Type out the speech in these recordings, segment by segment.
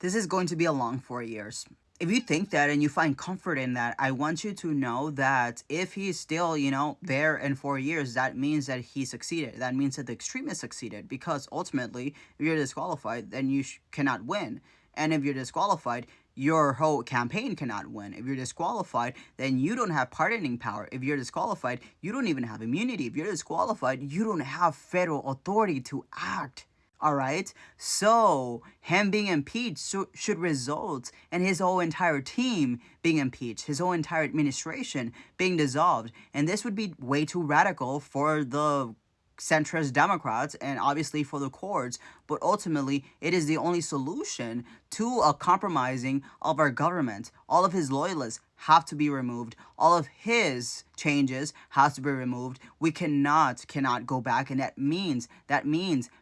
This is going to be a long 4 years. If you think that and you find comfort in that, I want you to know that if he's still, there in 4 years, that means that he succeeded. That means that the extremists succeeded because ultimately, if you're disqualified, then you cannot win. And if you're disqualified, your whole campaign cannot win. If you're disqualified, then you don't have pardoning power. If you're disqualified, you don't even have immunity. If you're disqualified, you don't have federal authority to act. All right. So him being impeached should result in his whole entire team being impeached, his whole entire administration being dissolved. And this would be way too radical for the centrist Democrats and obviously for the courts, but ultimately it is the only solution to a compromising of our government. All of his loyalists have to be removed. All of his changes has to be removed. We cannot go back, and that means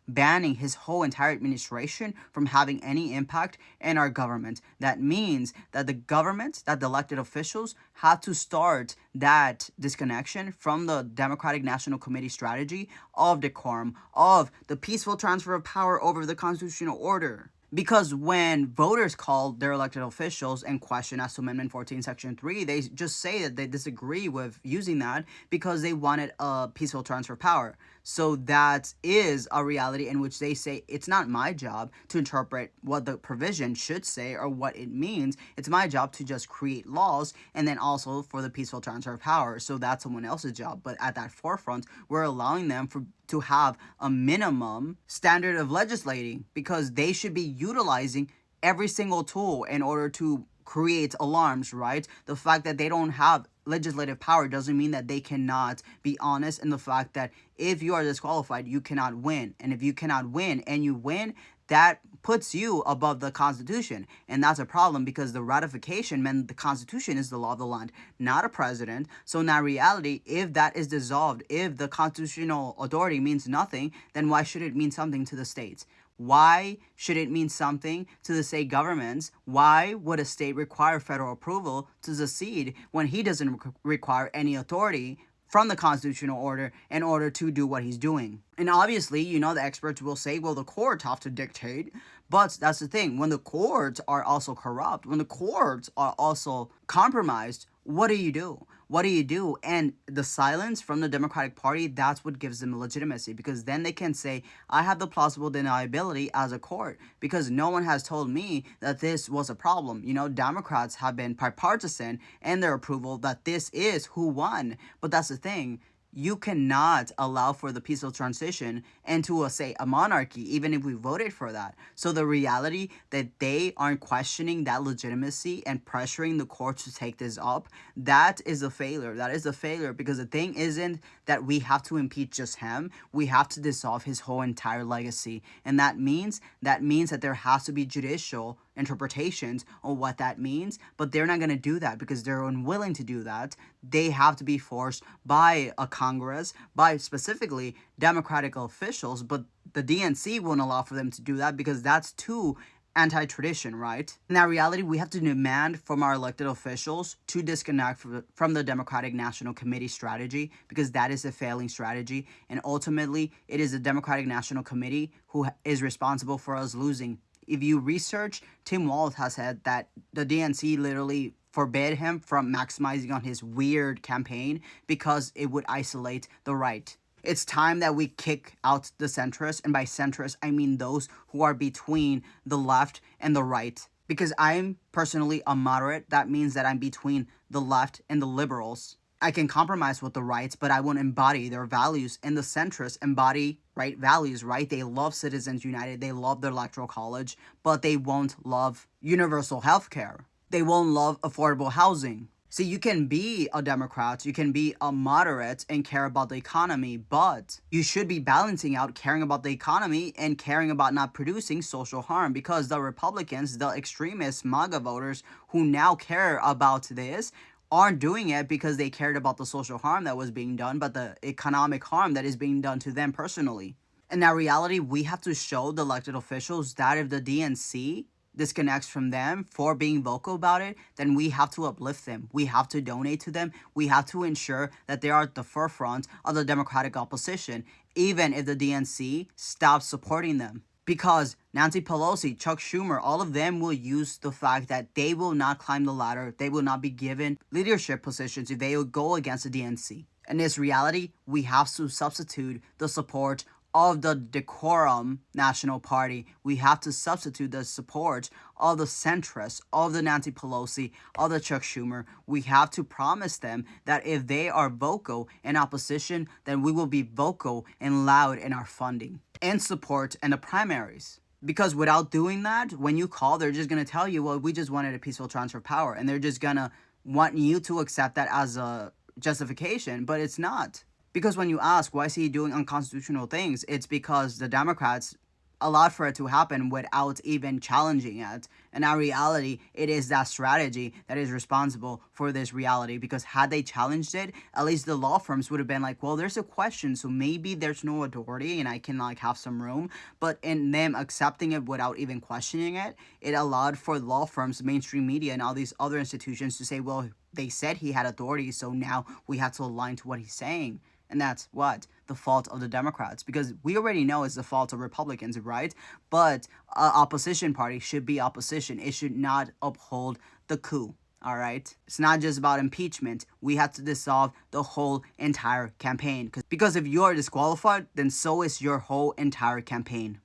banning his whole entire administration from having any impact in our government. That means that the government, that the elected officials have to start that disconnection from the Democratic National Committee strategy of decorum, of the peaceful transfer of power over the constitutional order. Because when voters call their elected officials and question as to Amendment 14, Section 3, they just say that they disagree with using that because they wanted a peaceful transfer of power. So that is a reality in which they say it's not my job to interpret what the provision should say or what it means. It's my job to just create laws and then also for the peaceful transfer of power. So that's someone else's job. But at that forefront, we're allowing them to have a minimum standard of legislating because they should be utilizing every single tool in order to create alarms, right? The fact that they don't have legislative power doesn't mean that they cannot be honest in the fact that if you are disqualified, you cannot win. And if you cannot win and you win, that puts you above the Constitution. And that's a problem because the ratification meant the Constitution is the law of the land, not a president. So in that reality, if that is dissolved, if the constitutional authority means nothing, then why should it mean something to the states? Why should it mean something to the state governments? Why would a state require federal approval to secede when he doesn't require any authority from the constitutional order in order to do what he's doing? And obviously, the experts will say, well, the courts have to dictate. But that's the thing. When the courts are also corrupt, when the courts are also compromised, what do you do? What do you do? And the silence from the Democratic Party, that's what gives them legitimacy because then they can say, I have the plausible deniability as a court because no one has told me that this was a problem. Democrats have been bipartisan in their approval that this is who won. But that's the thing. You cannot allow for the peaceful transition into a monarchy, even if we voted for that. So the reality that they aren't questioning that legitimacy and pressuring the courts to take this up, that is a failure. That is a failure because the thing isn't that we have to impeach just him. We have to dissolve his whole entire legacy. And that means that there has to be judicial interpretations on what that means, but they're not going to do that because they're unwilling to do that. They have to be forced by a Congress, by specifically Democratic officials, but the DNC won't allow for them to do that because that's too anti-tradition, right? In that reality, we have to demand from our elected officials to disconnect from the Democratic National Committee strategy because that is a failing strategy. And ultimately, it is the Democratic National Committee who is responsible for us losing. If you research, Tim Walz has said that the DNC literally forbade him from maximizing on his weird campaign because it would isolate the right. It's time that we kick out the centrists, and by centrists, I mean those who are between the left and the right. Because I'm personally a moderate, that means that I'm between the left and the liberals. I can compromise with the rights, but I won't embody their values. And the centrists embody right values, right? They love Citizens United. They love the Electoral College, but they won't love universal health care. They won't love affordable housing. See, you can be a Democrat, you can be a moderate and care about the economy, but you should be balancing out caring about the economy and caring about not producing social harm because the Republicans, the extremist MAGA voters who now care about this, aren't doing it because they cared about the social harm that was being done, but the economic harm that is being done to them personally. In that reality, we have to show the elected officials that if the DNC disconnects from them for being vocal about it, then we have to uplift them. We have to donate to them. We have to ensure that they are at the forefront of the Democratic opposition, even if the DNC stops supporting them. Because Nancy Pelosi, Chuck Schumer, all of them will use the fact that they will not climb the ladder, they will not be given leadership positions if they will go against the DNC. In this reality, we have to substitute the support of the decorum National Party. We have to substitute the support of the centrists, of the Nancy Pelosi, of the Chuck Schumer. We have to promise them that if they are vocal in opposition, then we will be vocal and loud in our funding and support in the primaries. Because without doing that, when you call, they're just going to tell you, well, we just wanted a peaceful transfer of power. And they're just going to want you to accept that as a justification, but it's not. Because when you ask, why is he doing unconstitutional things? It's because the Democrats allowed for it to happen without even challenging it. And in reality, it is that strategy that is responsible for this reality. Because had they challenged it, at least the law firms would have been like, well, there's a question, so maybe there's no authority and I can like have some room. But in them accepting it without even questioning it, it allowed for law firms, mainstream media, and all these other institutions to say, well, they said he had authority, so now we have to align to what he's saying. And that's what? The fault of the Democrats. Because we already know it's the fault of Republicans, right? But opposition party should be opposition. It should not uphold the coup. All right? It's not just about impeachment. We have to dissolve the whole entire campaign. Because if you are disqualified, then so is your whole entire campaign.